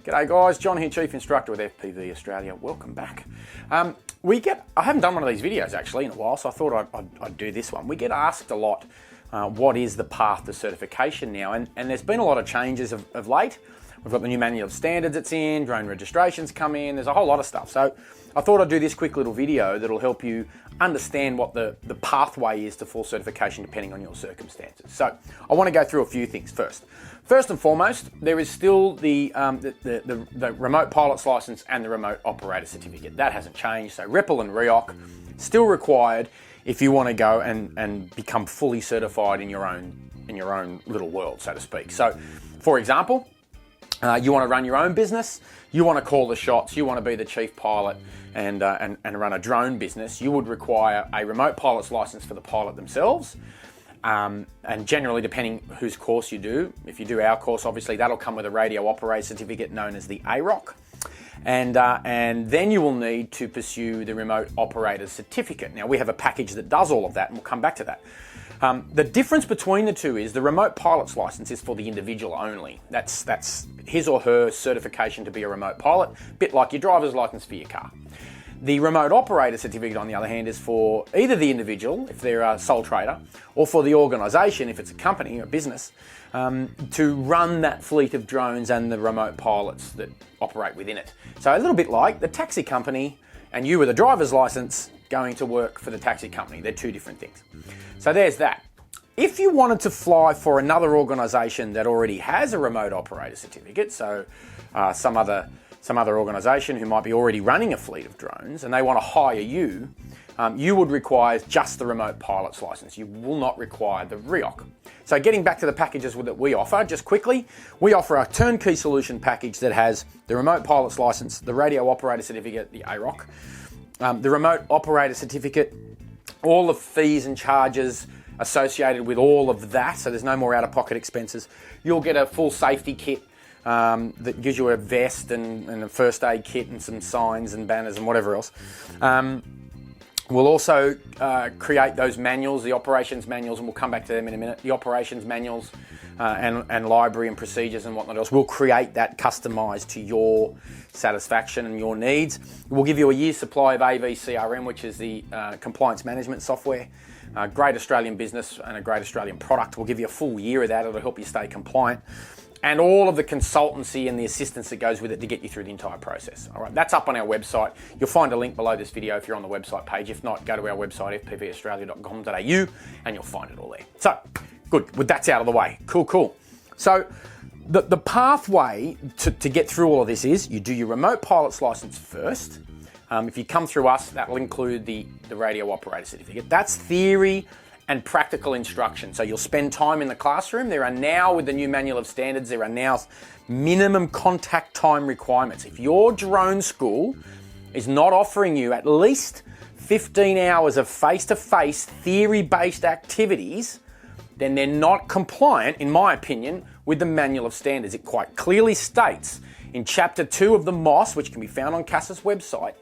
G'day guys, John here, Chief Instructor with FPV Australia. Welcome back. I haven't done one of these videos actually in a while, so I thought I'd do this one. We get asked a lot, what is the path to certification now? And there's been a lot of changes of late. We've got the new manual of standards that's in, drone registrations come in, there's a whole lot of stuff. So I thought I'd do this quick little video that'll help you understand what the pathway is to full certification depending on your circumstances. So I want to go through a few things first. First and foremost, there is still the remote pilot's license and the remote operator certificate. That hasn't changed. So RePL and ReOC still required if you want to go and become fully certified in your own little world, so to speak. So, for example, you want to run your own business, you want to call the shots, you want to be the chief pilot and run a drone business, you would require a remote pilot's license for the pilot themselves. And generally, depending whose course you do, if you do our course, obviously that'll come with a radio operator certificate known as the ReOC. And then you will need to pursue the remote operator certificate. Now, we have a package that does all of that, and we'll come back to that. The difference between the two is the remote pilot's license is for the individual only. That's his or her certification to be a remote pilot, a bit like your driver's license for your car. The remote operator certificate, on the other hand, is for either the individual, if they're a sole trader, or for the organisation, if it's a company or a business, to run that fleet of drones and the remote pilots that operate within it. So a little bit like the taxi company and you with a driver's license going to work for the taxi company. They're two different things. So there's that. If you wanted to fly for another organisation that already has a remote operator certificate, so some other organisation who might be already running a fleet of drones and they want to hire you, you would require just the remote pilot's license. You will not require the ReOC. So getting back to the packages that we offer, just quickly, we offer a turnkey solution package that has the remote pilot's license, the radio operator certificate, the ReOC, the remote operator certificate, all the fees and charges associated with all of that, so there's no more out-of-pocket expenses. You'll get a full safety kit that gives you a vest and a first aid kit and some signs and banners and whatever else. We'll also create those manuals, the operations manuals, and we'll come back to them in a minute. The operations manuals and library and procedures and whatnot else. We'll create that customised to your satisfaction and your needs. We'll give you a year's supply of AVCRM, which is the compliance management software. Great Australian business and a great Australian product. We'll give you a full year of that. It'll help you stay compliant. And all of the consultancy and the assistance that goes with it to get you through the entire process. All right, that's up on our website. You'll find a link below this video if you're on the website page. If not, go to our website, fpvaustralia.com.au, and you'll find it all there. So, good, well, that's out of the way. Cool. So, the pathway to get through all of this is you do your remote pilot's license first. If you come through us, that will include the radio operator certificate. That's theory and practical instruction. So you'll spend time in the classroom. There are now, with the new manual of standards, there are now minimum contact time requirements. If your drone school is not offering you at least 15 hours of face-to-face theory-based activities, then they're not compliant, in my opinion, with the manual of standards. It quite clearly states in chapter 2 of the MOS, which can be found on CASA's website,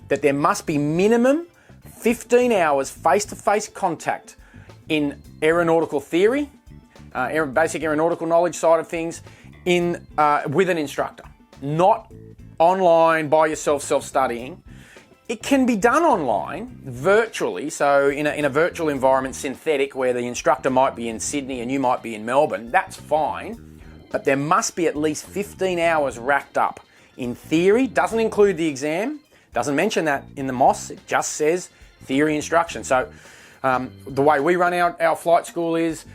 that there must be minimum 15 hours face-to-face contact in aeronautical theory, basic aeronautical knowledge side of things, with an instructor, not online by yourself, self-studying. It can be done online, virtually, so in a virtual environment, synthetic, where the instructor might be in Sydney and you might be in Melbourne. That's fine, but there must be at least 15 hours racked up in theory. Doesn't include the exam, doesn't mention that in the MOS. It just says theory instruction. So the way we run our flight school is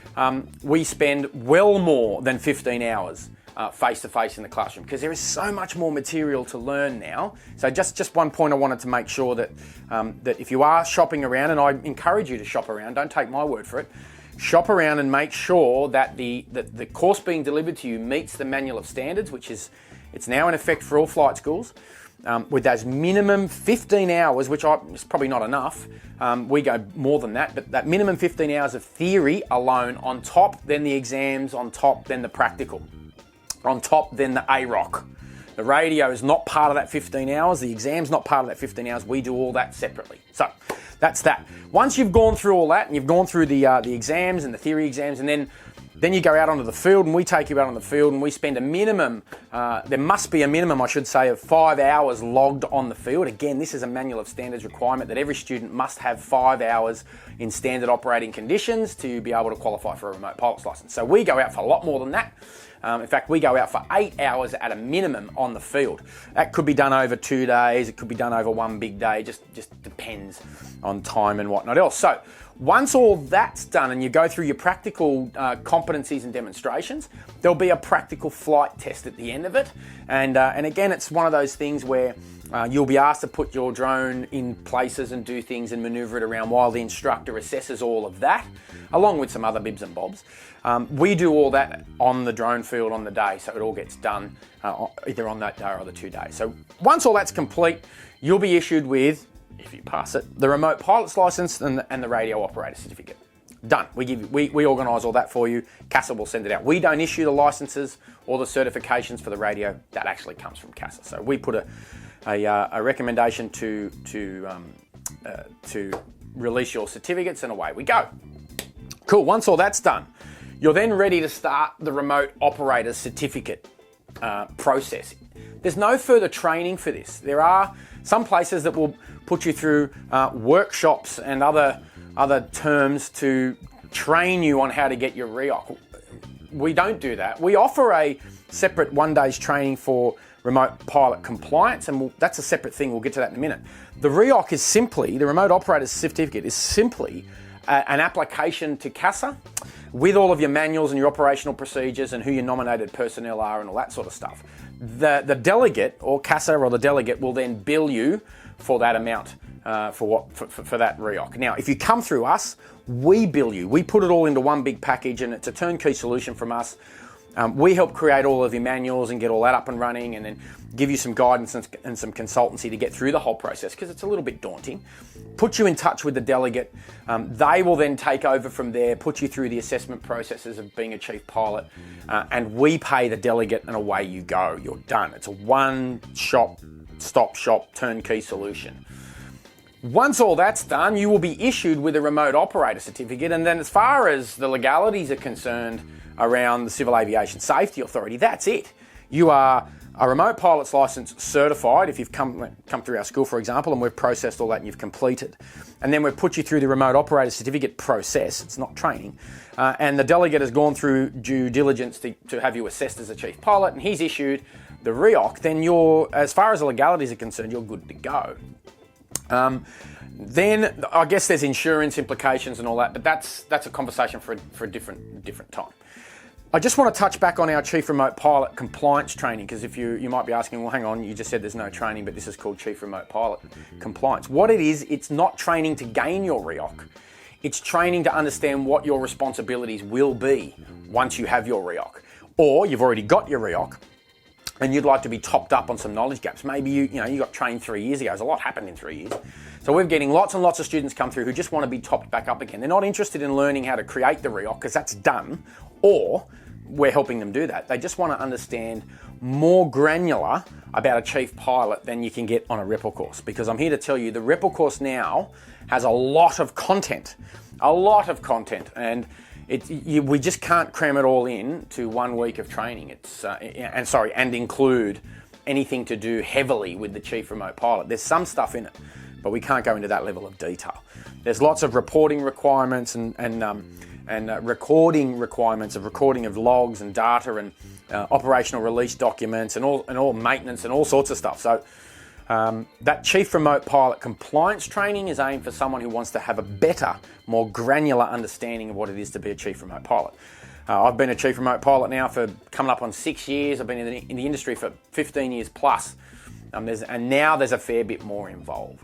we spend well more than 15 hours face-to-face in the classroom because there is so much more material to learn now. So just one point I wanted to make sure that if you are shopping around, and I encourage you to shop around, don't take my word for it, shop around and make sure that the course being delivered to you meets the manual of standards, which it's now in effect for all flight schools. With those minimum 15 hours, which is probably not enough. We go more than that, but that minimum 15 hours of theory alone on top, then the exams on top, then the practical. On top, then the ReOC. The radio is not part of that 15 hours. The exam's not part of that 15 hours. We do all that separately. So that's that. Once you've gone through all that and you've gone through the exams and the theory exams, and then Then you go out onto the field, and we take you out on the field, and we spend a minimum, there must be a minimum, I should say, of 5 hours logged on the field. Again, this is a manual of standards requirement that every student must have 5 hours in standard operating conditions to be able to qualify for a remote pilot's license. So we go out for a lot more than that. In fact, we go out for 8 hours at a minimum on the field. That could be done over 2 days. It could be done over one big day. Just depends on time and whatnot else. So once all that's done and you go through your practical competencies and demonstrations, there'll be a practical flight test at the end of it. And again, it's one of those things where you'll be asked to put your drone in places and do things and maneuver it around while the instructor assesses all of that, along with some other bibs and bobs. We do all that on the drone field on the day, so it all gets done either on that day or the 2 days. So once all that's complete, you'll be issued with, if you pass it, the remote pilot's license and the radio operator certificate. Done. We organise all that for you. CASA will send it out. We don't issue the licenses or the certifications for the radio. That actually comes from CASA. So we put a recommendation to release your certificates, and away we go. Cool. Once all that's done, you're then ready to start the remote operator certificate process. There's no further training for this. There are some places that will put you through workshops and other terms to train you on how to get your ReOC. We don't do that. We offer a separate 1 day's training for remote pilot compliance, and that's a separate thing. We'll get to that in a minute. The ReOC is simply, the remote operator certificate is simply an application to CASA with all of your manuals and your operational procedures and who your nominated personnel are and all that sort of stuff. The delegate, or CASA or the delegate, will then bill you for that amount for that ReOC. Now, if you come through us, we bill you. We put it all into one big package, and it's a turnkey solution from us. We help create all of your manuals and get all that up and running, and then give you some guidance and some consultancy to get through the whole process, because it's a little bit daunting. Put you in touch with the delegate. They will then take over from there, put you through the assessment processes of being a chief pilot, and we pay the delegate, and away you go. You're done. It's a one-stop shop turnkey solution. Once all that's done, you will be issued with a remote operator certificate, and then as far as the legalities are concerned around the Civil Aviation Safety Authority, that's it. You are a remote pilot's license certified if you've come through our school, for example, and we've processed all that and you've completed. And then we've put you through the remote operator certificate process. It's not training. And the delegate has gone through due diligence to have you assessed as a chief pilot, and he's issued the ReOC. Then you're, as far as the legalities are concerned, you're good to go. Then I guess there's insurance implications and all that, but that's a conversation for a different time. I just want to touch back on our Chief Remote Pilot compliance training, because if you might be asking, well, hang on, you just said there's no training, but this is called Chief Remote Pilot compliance. What it is, it's not training to gain your ReOC. It's training to understand what your responsibilities will be once you have your ReOC, or you've already got your ReOC and you'd like to be topped up on some knowledge gaps. Maybe you got trained 3 years ago. There's a lot happened in 3 years. So we're getting lots and lots of students come through who just want to be topped back up again. They're not interested in learning how to create the ReOC, because that's done, or we're helping them do that. They just want to understand more granular about a chief pilot than you can get on a RePL course, because I'm here to tell you the RePL course now has a lot of content, and we just can't cram it all in to 1 week of training. And include anything to do heavily with the chief remote pilot. There's some stuff in it, but we can't go into that level of detail. There's lots of reporting requirements and recording requirements of recording of logs and data and operational release documents and all maintenance and all sorts of stuff. So that Chief Remote Pilot compliance training is aimed for someone who wants to have a better, more granular understanding of what it is to be a Chief Remote Pilot. I've been a Chief Remote Pilot now for coming up on 6 years. I've been in the industry for 15 years plus. And now there's a fair bit more involved.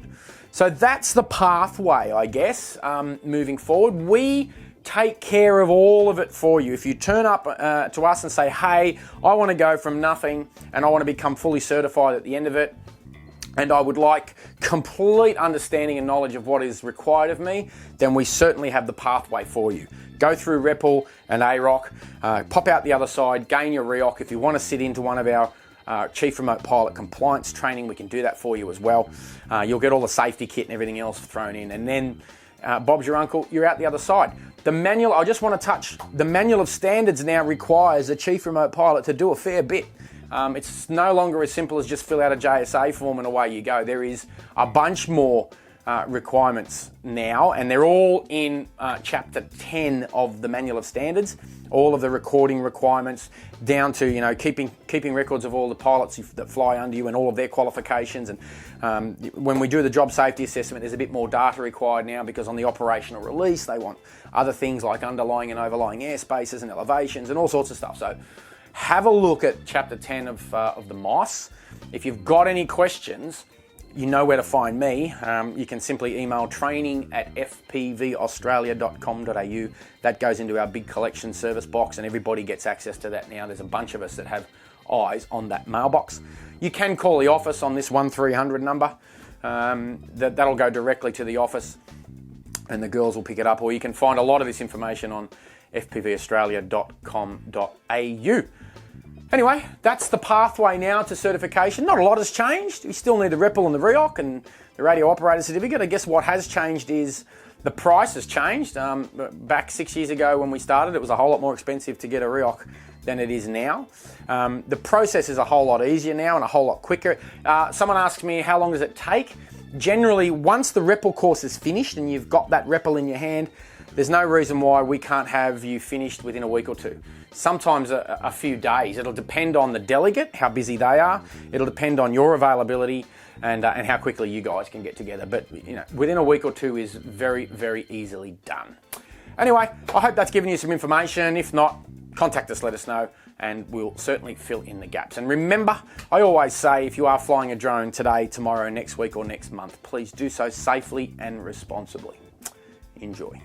So that's the pathway, I guess, moving forward. We take care of all of it for you. If you turn up to us and say, hey, I want to go from nothing and I want to become fully certified at the end of it, and I would like complete understanding and knowledge of what is required of me, then we certainly have the pathway for you. Go through RePL and AROC, pop out the other side, gain your ReOC. If you want to sit into one of our Chief Remote Pilot compliance training, we can do that for you as well. You'll get all the safety kit and everything else thrown in, and then Bob's your uncle, you're out the other side. The manual, I just want to touch, the manual of standards now requires a chief remote pilot to do a fair bit. It's no longer as simple as just fill out a JSA form and away you go. There is a bunch more requirements now, and they're all in chapter 10 of the manual of standards. All of the recording requirements down to, you know, keeping records of all the pilots that fly under you and all of their qualifications. And when we do the job safety assessment, there's a bit more data required now, because on the operational release they want other things like underlying and overlying airspaces and elevations and all sorts of stuff. So have a look at chapter 10 of the MOS. If you've got any questions, you know where to find me. You can simply email training@fpvaustralia.com.au. That goes into our big collection service box, and everybody gets access to that now. There's a bunch of us that have eyes on that mailbox. You can call the office on this 1300 number. That'll go directly to the office, and the girls will pick it up, or you can find a lot of this information on fpvaustralia.com.au. Anyway, that's the pathway now to certification. Not a lot has changed. We still need the RePL and the ReOC and the radio operator certificate. I guess what has changed is the price has changed. Back 6 years ago when we started, it was a whole lot more expensive to get a ReOC than it is now. The process is a whole lot easier now and a whole lot quicker. Someone asked me, how long does it take? Generally, once the RePL course is finished and you've got that RePL in your hand, there's no reason why we can't have you finished within a week or two. Sometimes a few days. It'll depend on the delegate, how busy they are. It'll depend on your availability and how quickly you guys can get together. But you know, within a week or two is very, very easily done. Anyway, I hope that's given you some information. If not, contact us, let us know, and we'll certainly fill in the gaps. And remember, I always say, if you are flying a drone today, tomorrow, next week, or next month, please do so safely and responsibly. Enjoy.